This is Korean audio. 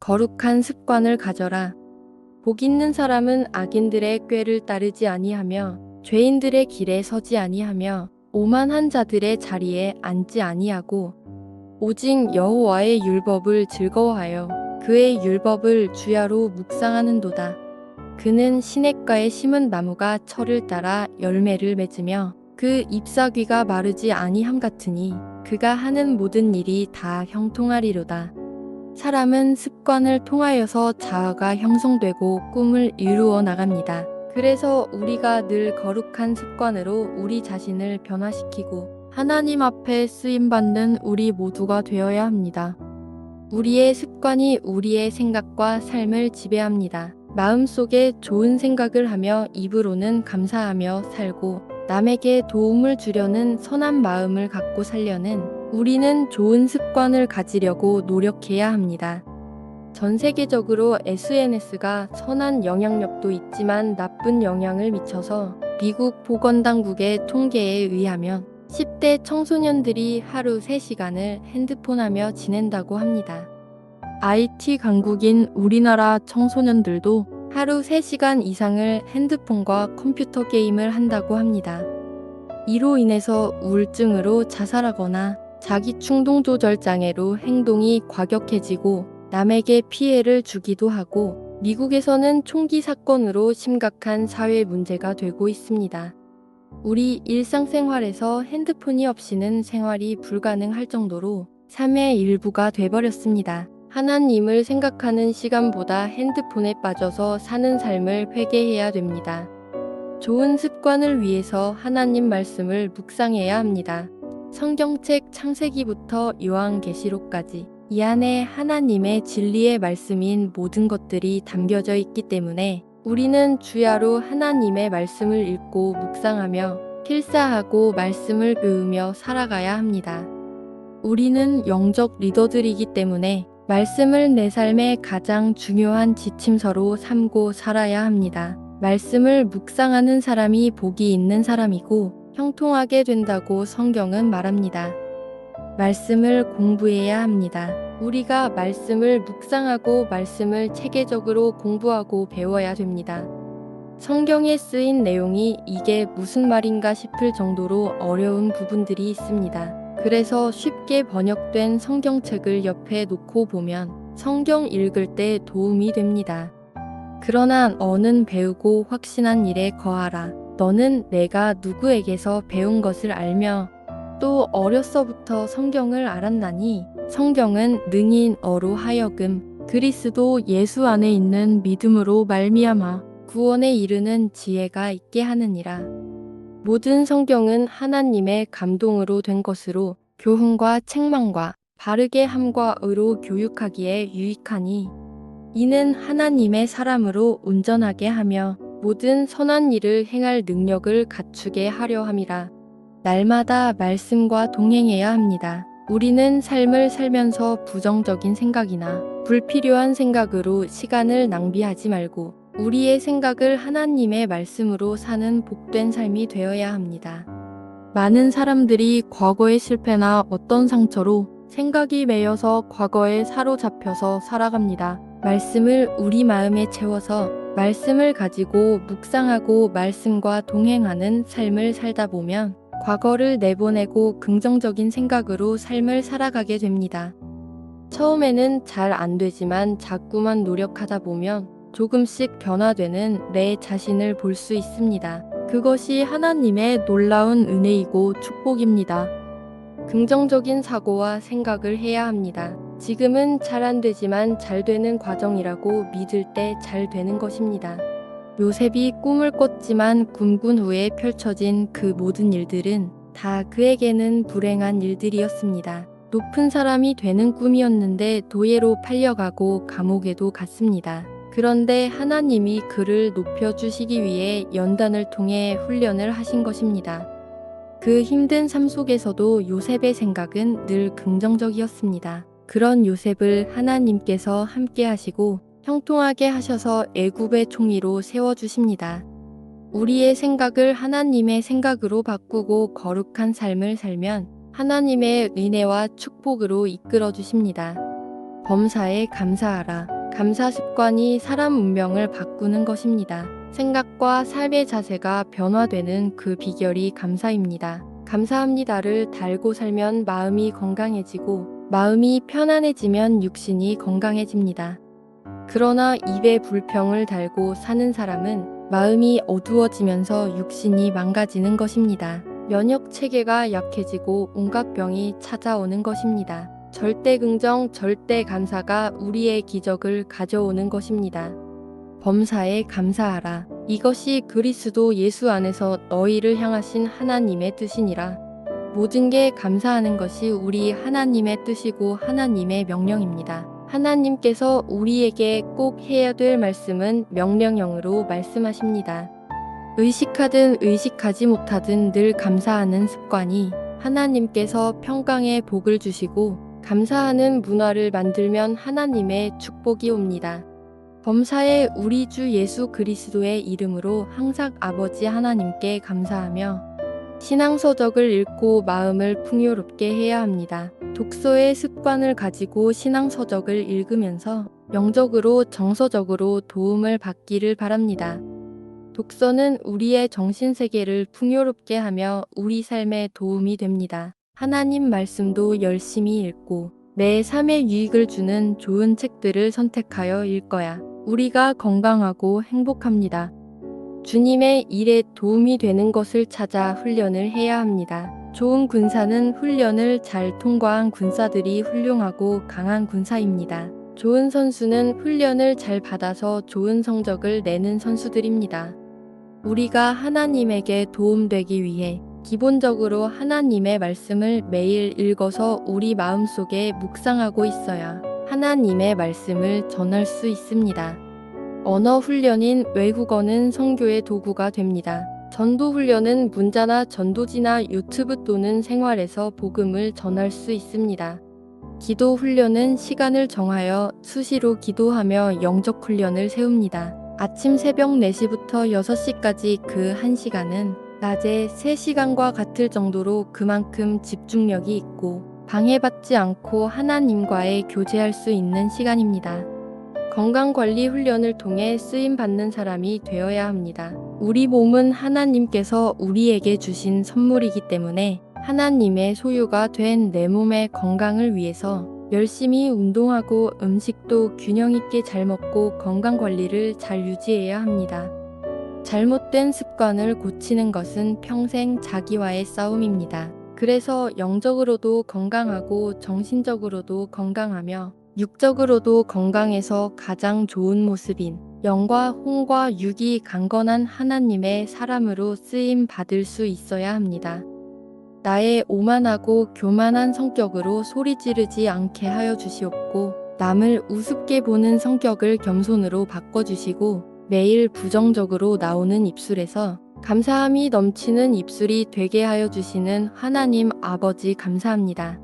거룩한 습관을 가져라. 복 있는 사람은 악인들의 꾀를 따르지 아니하며 죄인들의 길에 서지 아니하며 오만한 자들의 자리에 앉지 아니하고 오직 여호와의 율법을 즐거워하여 그의 율법을 주야로 묵상하는도다. 그는 시냇가에 심은 나무가 철을 따라 열매를 맺으며 그 잎사귀가 마르지 아니함 같으니 그가 하는 모든 일이 다 형통하리로다. 사람은 습관을 통하여서 자아가 형성되고 꿈을 이루어 나갑니다. 그래서 우리가 늘 거룩한 습관으로 우리 자신을 변화시키고 하나님 앞에 쓰임받는 우리 모두가 되어야 합니다. 우리의 습관이 우리의 생각과 삶을 지배합니다. 마음속에 좋은 생각을 하며 입으로는 감사하며 살고 남에게 도움을 주려는 선한 마음을 갖고 살려는 우리는 좋은 습관을 가지려고 노력해야 합니다. 전 세계적으로 SNS가 선한 영향력도 있지만 나쁜 영향을 미쳐서 미국 보건당국의 통계에 의하면 10대 청소년들이 하루 3시간을 핸드폰하며 지낸다고 합니다. IT 강국인 우리나라 청소년들도 하루 3시간 이상을 핸드폰과 컴퓨터 게임을 한다고 합니다. 이로 인해서 우울증으로 자살하거나 자기 충동 조절 장애로 행동이 과격해지고 남에게 피해를 주기도 하고 미국에서는 총기 사건으로 심각한 사회 문제가 되고 있습니다. 우리 일상생활에서 핸드폰이 없이는 생활이 불가능할 정도로 삶의 일부가 돼버렸습니다. 하나님을 생각하는 시간보다 핸드폰에 빠져서 사는 삶을 회개해야 됩니다. 좋은 습관을 위해서 하나님 말씀을 묵상해야 합니다. 성경책 창세기부터 요한계시록까지 이 안에 하나님의 진리의 말씀인 모든 것들이 담겨져 있기 때문에 우리는 주야로 하나님의 말씀을 읽고 묵상하며 필사하고 말씀을 배우며 살아가야 합니다. 우리는 영적 리더들이기 때문에 말씀을 내 삶의 가장 중요한 지침서로 삼고 살아야 합니다. 말씀을 묵상하는 사람이 복이 있는 사람이고 형통하게 된다고 성경은 말합니다. 말씀을 공부해야 합니다. 우리가 말씀을 묵상하고 말씀을 체계적으로 공부하고 배워야 됩니다. 성경에 쓰인 내용이 이게 무슨 말인가 싶을 정도로 어려운 부분들이 있습니다. 그래서 쉽게 번역된 성경책을 옆에 놓고 보면 성경 읽을 때 도움이 됩니다. 그러나 너는 배우고 확신한 일에 거하라. 너는 내가 누구에게서 배운 것을 알며 또 어려서부터 성경을 알았나니 성경은 능히 너로 하여금 그리스도 예수 안에 있는 믿음으로 말미암아 구원에 이르는 지혜가 있게 하느니라. 모든 성경은 하나님의 감동으로 된 것으로 교훈과 책망과 바르게 함과 의로 교육하기에 유익하니 이는 하나님의 사람으로 온전하게 하며 모든 선한 일을 행할 능력을 갖추게 하려 함이라. 날마다 말씀과 동행해야 합니다. 우리는 삶을 살면서 부정적인 생각이나 불필요한 생각으로 시간을 낭비하지 말고 우리의 생각을 하나님의 말씀으로 사는 복된 삶이 되어야 합니다. 많은 사람들이 과거의 실패나 어떤 상처로 생각이 매여서 과거에 사로잡혀서 살아갑니다. 말씀을 우리 마음에 채워서 말씀을 가지고 묵상하고 말씀과 동행하는 삶을 살다 보면 과거를 내보내고 긍정적인 생각으로 삶을 살아가게 됩니다. 처음에는 잘 안 되지만 자꾸만 노력하다 보면 조금씩 변화되는 내 자신을 볼 수 있습니다. 그것이 하나님의 놀라운 은혜이고 축복입니다. 긍정적인 사고와 생각을 해야 합니다. 지금은 잘 안 되지만 잘 되는 과정이라고 믿을 때 잘 되는 것입니다. 요셉이 꿈을 꿨지만 꿈꾼 후에 펼쳐진 그 모든 일들은 다 그에게는 불행한 일들이었습니다. 높은 사람이 되는 꿈이었는데 도예로 팔려가고 감옥에도 갔습니다. 그런데 하나님이 그를 높여주시기 위해 연단을 통해 훈련을 하신 것입니다. 그 힘든 삶 속에서도 요셉의 생각은 늘 긍정적이었습니다. 그런 요셉을 하나님께서 함께 하시고 형통하게 하셔서 애굽의 총리로 세워주십니다. 우리의 생각을 하나님의 생각으로 바꾸고 거룩한 삶을 살면 하나님의 은혜와 축복으로 이끌어 주십니다. 범사에 감사하라. 감사 습관이 사람 운명을 바꾸는 것입니다. 생각과 삶의 자세가 변화되는 그 비결이 감사입니다. 감사합니다를 달고 살면 마음이 건강해지고 마음이 편안해지면 육신이 건강해집니다. 그러나 입에 불평을 달고 사는 사람은 마음이 어두워지면서 육신이 망가지는 것입니다. 면역 체계가 약해지고 온갖 병이 찾아오는 것입니다. 절대 긍정, 절대 감사가 우리의 기적을 가져오는 것입니다. 범사에 감사하라. 이것이 그리스도 예수 안에서 너희를 향하신 하나님의 뜻이니라. 모든 게 감사하는 것이 우리 하나님의 뜻이고 하나님의 명령입니다. 하나님께서 우리에게 꼭 해야 될 말씀은 명령형으로 말씀하십니다. 의식하든 의식하지 못하든 늘 감사하는 습관이 하나님께서 평강의 복을 주시고 감사하는 문화를 만들면 하나님의 축복이 옵니다. 범사에 우리 주 예수 그리스도의 이름으로 항상 아버지 하나님께 감사하며 신앙서적을 읽고 마음을 풍요롭게 해야 합니다. 독서의 습관을 가지고 신앙서적을 읽으면서 영적으로 정서적으로 도움을 받기를 바랍니다. 독서는 우리의 정신세계를 풍요롭게 하며 우리 삶에 도움이 됩니다. 하나님 말씀도 열심히 읽고 내 삶에 유익을 주는 좋은 책들을 선택하여 읽어야 우리가 건강하고 행복합니다. 주님의 일에 도움이 되는 것을 찾아 훈련을 해야 합니다. 좋은 군사는 훈련을 잘 통과한 군사들이 훌륭하고 강한 군사입니다. 좋은 선수는 훈련을 잘 받아서 좋은 성적을 내는 선수들입니다. 우리가 하나님에게 도움되기 위해 기본적으로 하나님의 말씀을 매일 읽어서 우리 마음속에 묵상하고 있어야 하나님의 말씀을 전할 수 있습니다. 언어 훈련인 외국어는 선교의 도구가 됩니다. 전도 훈련은 문자나 전도지나 유튜브 또는 생활에서 복음을 전할 수 있습니다. 기도 훈련은 시간을 정하여 수시로 기도하며 영적 훈련을 세웁니다. 아침 새벽 4시부터 6시까지 그 1시간은 낮에 3시간과 같을 정도로 그만큼 집중력이 있고 방해받지 않고 하나님과의 교제할 수 있는 시간입니다. 건강관리 훈련을 통해 쓰임받는 사람이 되어야 합니다. 우리 몸은 하나님께서 우리에게 주신 선물이기 때문에 하나님의 소유가 된 내 몸의 건강을 위해서 열심히 운동하고 음식도 균형 있게 잘 먹고 건강관리를 잘 유지해야 합니다. 잘못된 습관을 고치는 것은 평생 자기와의 싸움입니다. 그래서 영적으로도 건강하고 정신적으로도 건강하며 육적으로도 건강해서 가장 좋은 모습인 영과 혼과 육이 강건한 하나님의 사람으로 쓰임 받을 수 있어야 합니다. 나의 오만하고 교만한 성격으로 소리 지르지 않게 하여 주시옵고 남을 우습게 보는 성격을 겸손으로 바꿔주시고 매일 부정적으로 나오는 입술에서 감사함이 넘치는 입술이 되게 하여 주시는 하나님 아버지 감사합니다.